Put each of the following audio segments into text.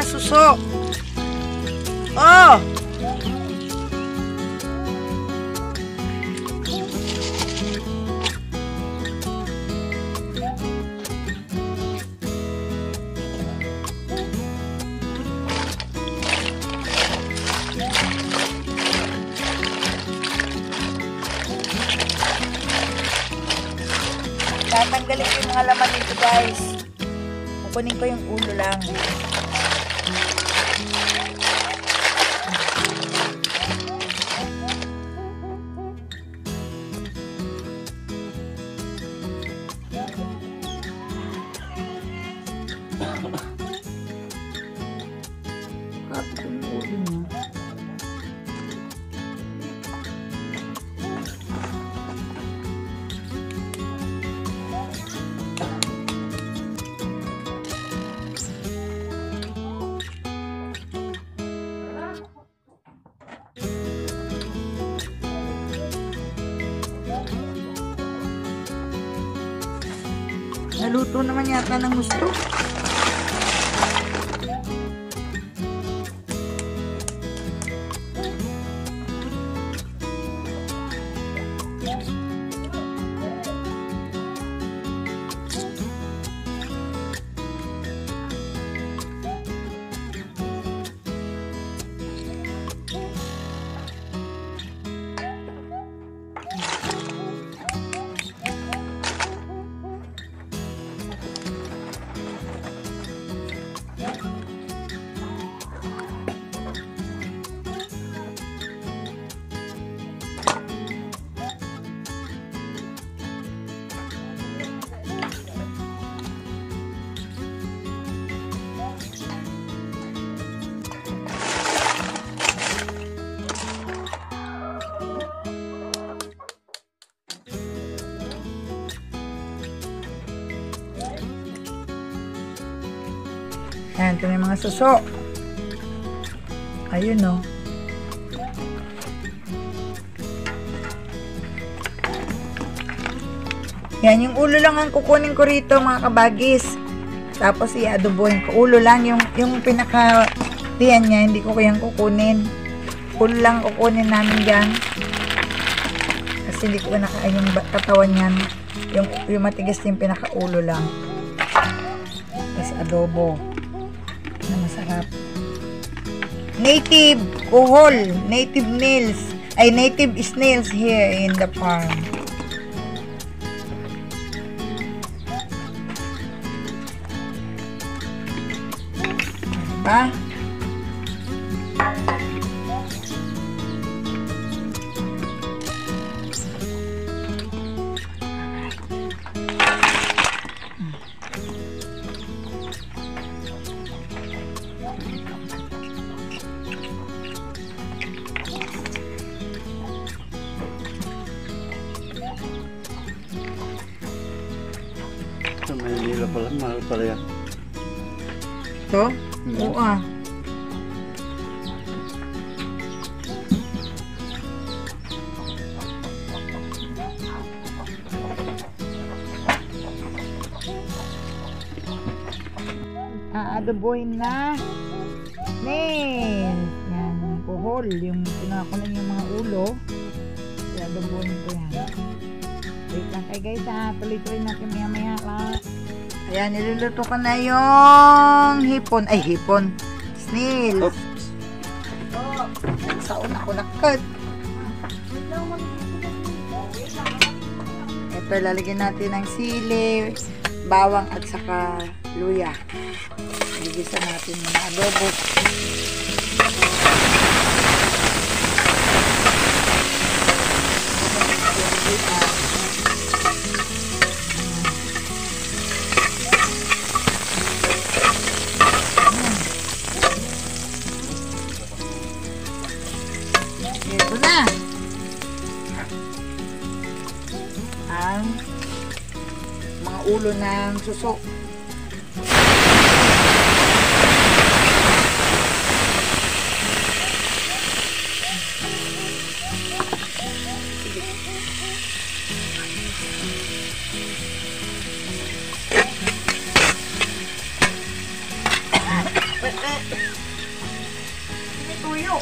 Suso. Oh! Tatanggalin ko yung mga laman nito, guys. Kukunin ko yung ulo lang. Naluto naman yata ng gusto. Ayan, ito na yung mga suso. Ayun, no. Yan, yung ulo lang ang kukunin ko rito, mga kabagis. Tapos, i-adobohin ko. Ulo lang, yung pinaka-tiyan niya, hindi ko kayang kukunin. Ulo lang kukunin namin dyan. Kasi hindi ko kinakain yung katawan niyan. Yung matigas yung pinaka-ulo lang. Tapos, adobo. Na masarap. Native kuhol, native snails here in the farm. Diba? Sa Manila pala, mahal pala yan. Ito? Oo ah. Aadobohin na snails. Yan, yung kuhol. Yung pinakunan yung mga ulo. Aadobohin ko yan. Wait lang kayo guys ha. Tuloy-tuloy natin maya-maya lang. Ayan, niluluto ko na yung hipon. Ay, hipon. Snails. Oops. Saon ako nakad. Ito, lalagyan natin ng sili, bawang at saka luya. Igisa natin yung adobo. ang mga ulo ng suso. Ini tuyo.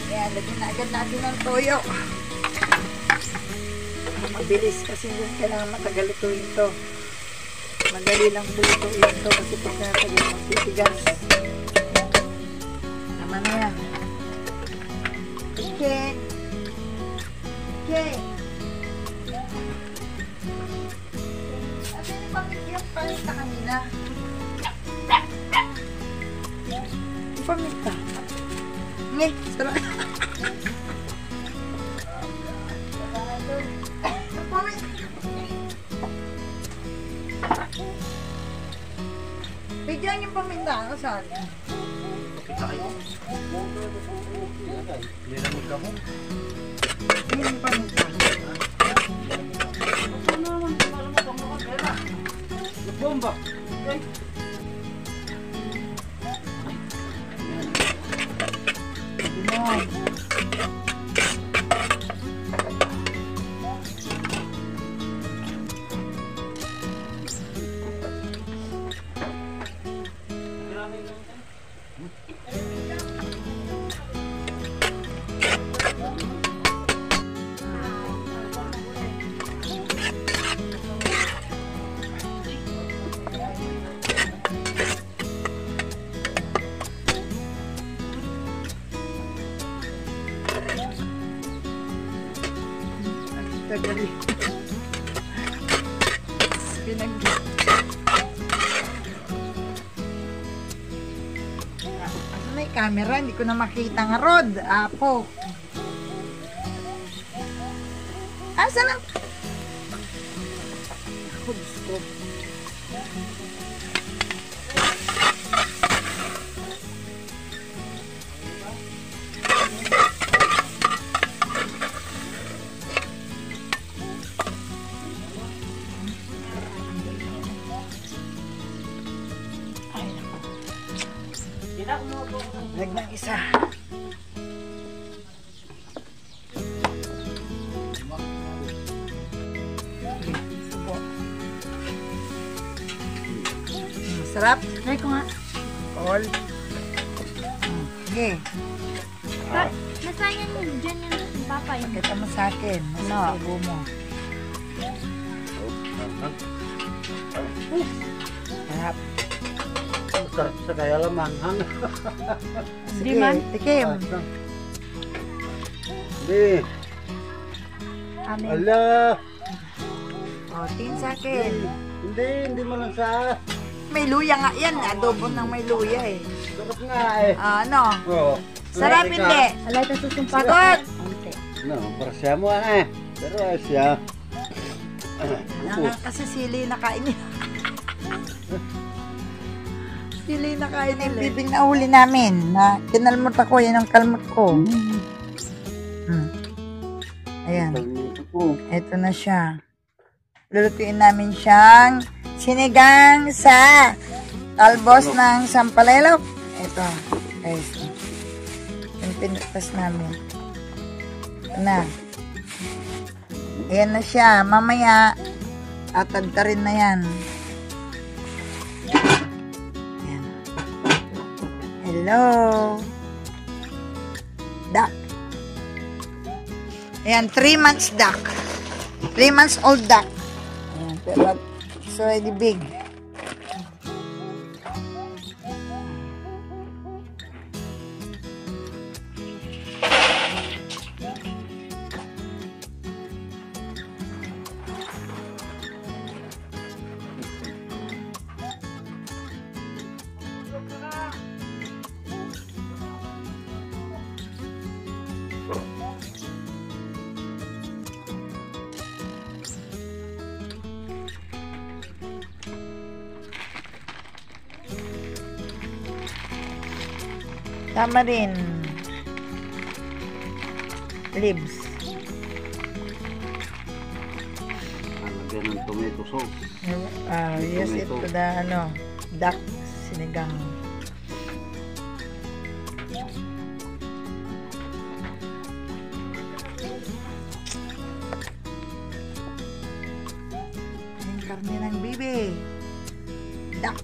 Yan, lagyan na agad natin ng toyo. Mabilis kasi yun, kailangan matagal lutuin ito. Madali lang lutuin ito kasi pag natagal magtitigas. Naman na yan. Okay. Okay. Ate, ni pamilya paminta kanina. Paminta. Ngay, sarap. Bigyan yung paminta ako saan. Hindi na magkamo. Bigyan yung paminta. Bomba. Yan. Tagali. Asa na yung camera? Hindi ko na makita nga, Rod. Apo. Asa na? Ako, Diyos ko. Lag ng isa. Subo. Sarap. Try ko nga. All. Sige. Nasayang yun. Diyan yan. Papa yun. Pakita mo sa akin. Ano? Subo mo. Sarap. Sarap sa kaya lamang. Sige, Di man? tikim. Hindi. Amen. Ala. O, tingin sa akin. Hindi mo lang sa. May luya nga yan. Adobo ng may luya eh. Sarap nga eh. Ano? Oo. Sarap hindi. Alay ka susumpa. Sagot! Ante. No, para siya mo eh. Pero ay siya. Kasi sili na kain niya. Sili na kain niya. Yung bibing na huli namin. Na kinalmot ako. Yan ang kalmot ko. Ayan. Ito na siya. Lulutuin namin siyang sinigang sa talbos ng sampalelo. Ito. Guys. Yung pinutas namin. Ito na. Ayan na siya. Mamaya, tatagta rin na yan. Ayan. Hello. Duck. Ayan, 3 months duck. 3 months old duck. Ayan, pero it's already big. Tamarin. Leaves. Lagyan ng tomato sauce. Yes, ito na duck sinigang. Yung karne ng bibi. Duck.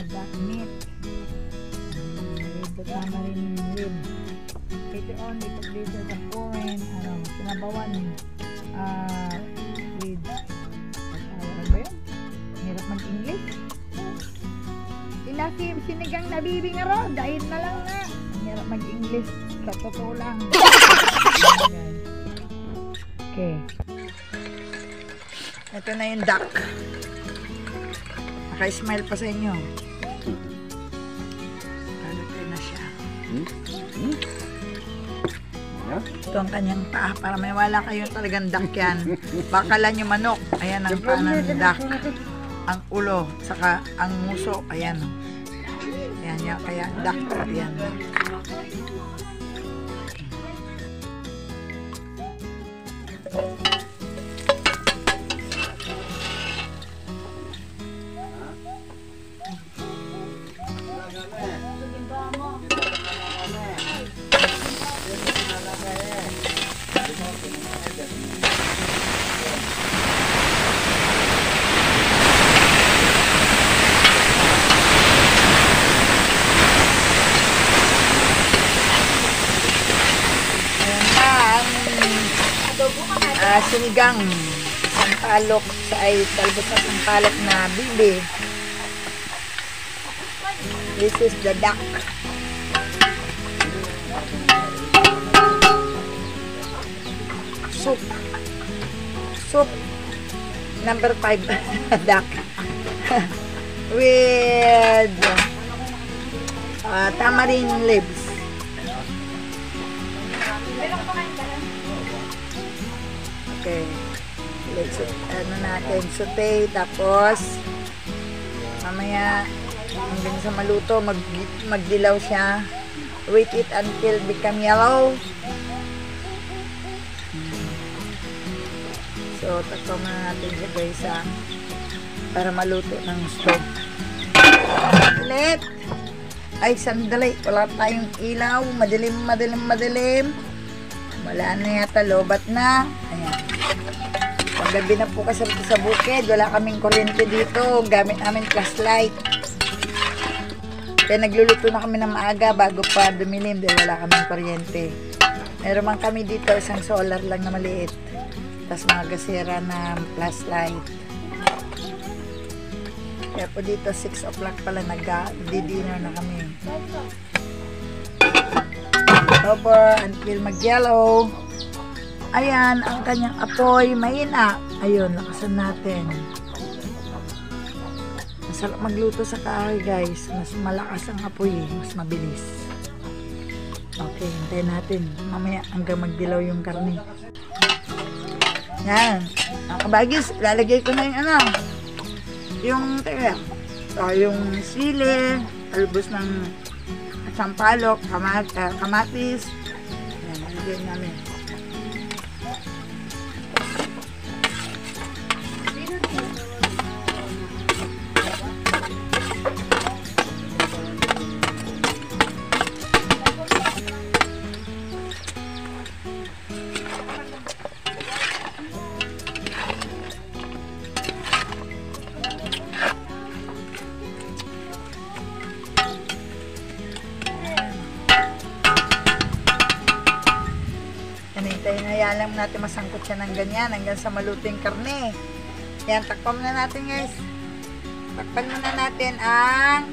Duck meat. Kasama rin yung rib. Later on, ito dito sa point, sinabawan with, ano ba yun? Hirap mag-English. Sinigang na bibi nga ro, dahil na lang na. Hirap mag-English, sa totoo lang. Okay. Ito na yung duck. Naka-smile pa sa inyo. Ito ang kanyang paa para may wala kayong talagang duck yan. Bakalan yung manok. Ayan ang paa ng duck. Ang ulo, saka ang muso. Ayan. Ayan yan. Kaya duck. Ayan. Sinigang sampalok ay talbos na sampalok na bibi. This is the duck. Soup number 5 duck with tamarind leaves. Okay. Let's natin saute, tapos mamaya hanggang sa maluto, magdilaw siya. Wait it until become yellow. So takpan na natin siya guys para maluto ng stove. Ulit. Ay sandali, wala tayong ilaw, madilim. Wala na yata, lobat na. Ayan. Paggabi na po kasi sa bukid, wala kaming kuryente dito. Gamit namin flashlight. Kaya nagluluto na kami ng maaga bago pa dumilim dahil wala kaming kuryente. Meron man kami dito, isang solar lang na maliit. Tapos mga gasera na flashlight. Kaya po dito, 6 o'clock pala nag-dinner na kami. Over until mag-yellow. Ayan, ang kanyang apoy mahina. Ayun, lakasan natin. Masarap magluto sa kahoy guys. Mas malakas ang apoy, mas mabilis. Okay, hintayin natin. Mamaya hanggang magdilaw yung karne. Yan. Ang kabagis, lalagay ko na yung yung sili, talbos ng sampalok, kamatis. Ayan, nalagyan namin. Hintayin lang natin masangkot siya ng ganyan hanggang sa maluto yung karne. Yan, takpan muna natin guys. Takpan muna natin ang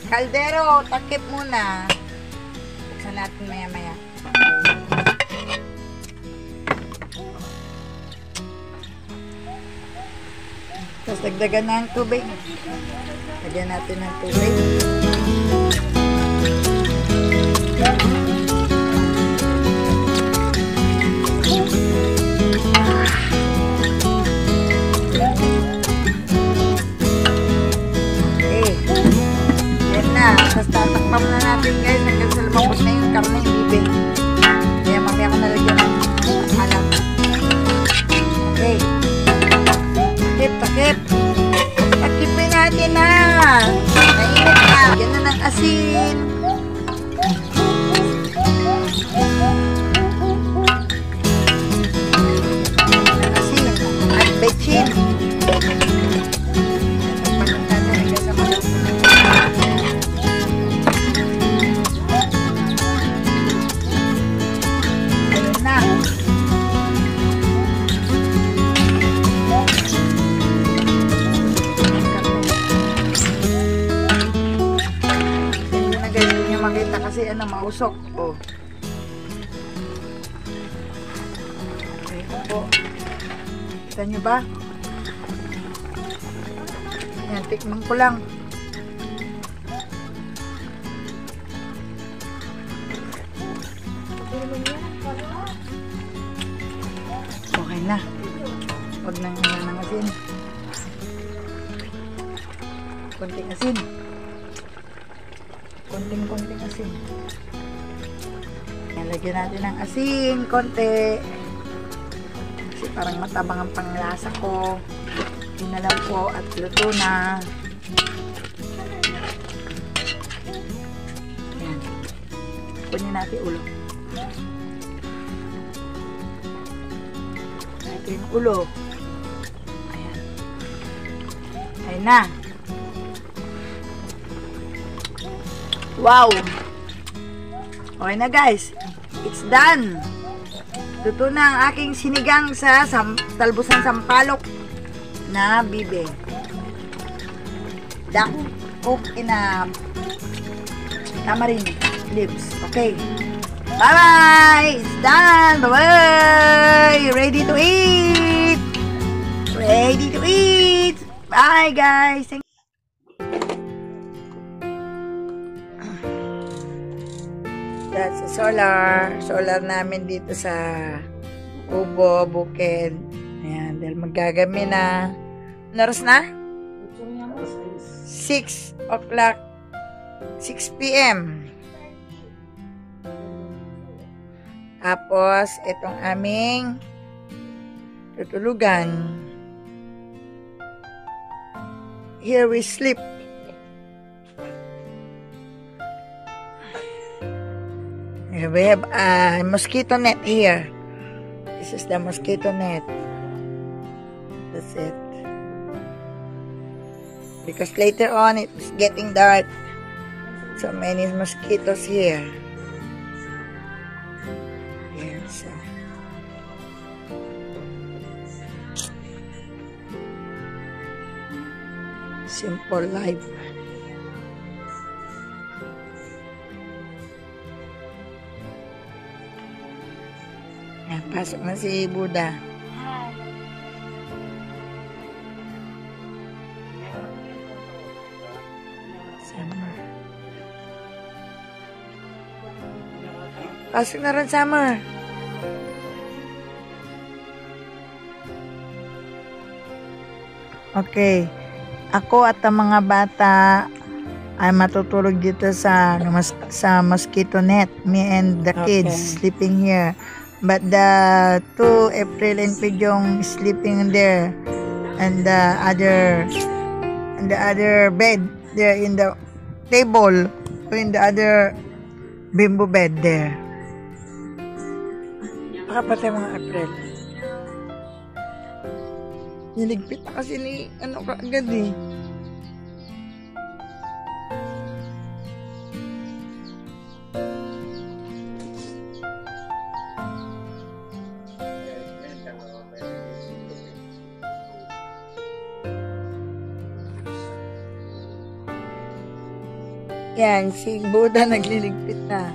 kaldero. Takip muna. Buksan natin maya-maya. Tapos dagdagan na ang tubig. Lagyan natin ng tubig. asin. Asin at bechin. Ayun na. Hindi niyo makita kasi mausok. Oh. Ayan po. Kita niyo ba? Ayan, tikman ko lang. Okay na. Huwag nang ng asin. Konting asin. Konting asin. Lagyan natin ng asin, konti. Kasi parang matabang ang panglasa ko. Yun na lang po at luto na. Ayan. Kunin natin ulo. Ito yung ulo. Ayan. Ayan na. Wow! Okay na guys. It's done. Luto na ang aking sinigang sa talbusan sampalok na bibe. Duck cooked in a tamarind leaves. Okay. Bye-bye! It's done! Bye-bye! Ready to eat! Ready to eat! Bye guys! Thank That's a solar namin dito sa Kubo, Bukid. Ayan, dahil magagami na. Ano oras na? 6 o'clock. 6 p.m. Tapos, itong aming tutulugan. Here we sleep. We have a mosquito net here. This is the mosquito net. That's it. Because later on, it's getting dark. So many mosquitoes here. Yes. Simple life. Ayan, pasok na si Buddha. Summer. Pasok na rin, Summer. Okay. Ako at ang mga bata ay matutulog dito sa mosquito net. Me and the kids sleeping here. But the two April and Pidjong sleeping there, and the other bed there in the table, in the other bimbo bed there. Pakapatay mga April. Niligpit na kasi ni kaagad eh. Yan, si Buddha nagliligpit na.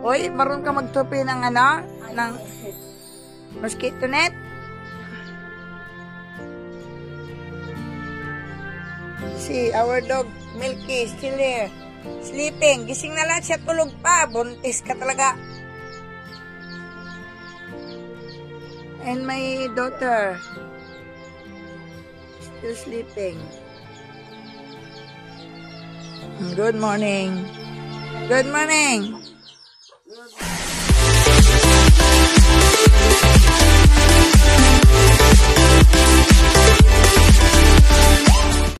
Oy, marunong ka magtupi ng ng mosquito net? See, our dog Milky still here. Sleeping. Gising na lahat siya, tulog pa. Buntis ka talaga. And my daughter still sleeping. Good morning. Good morning.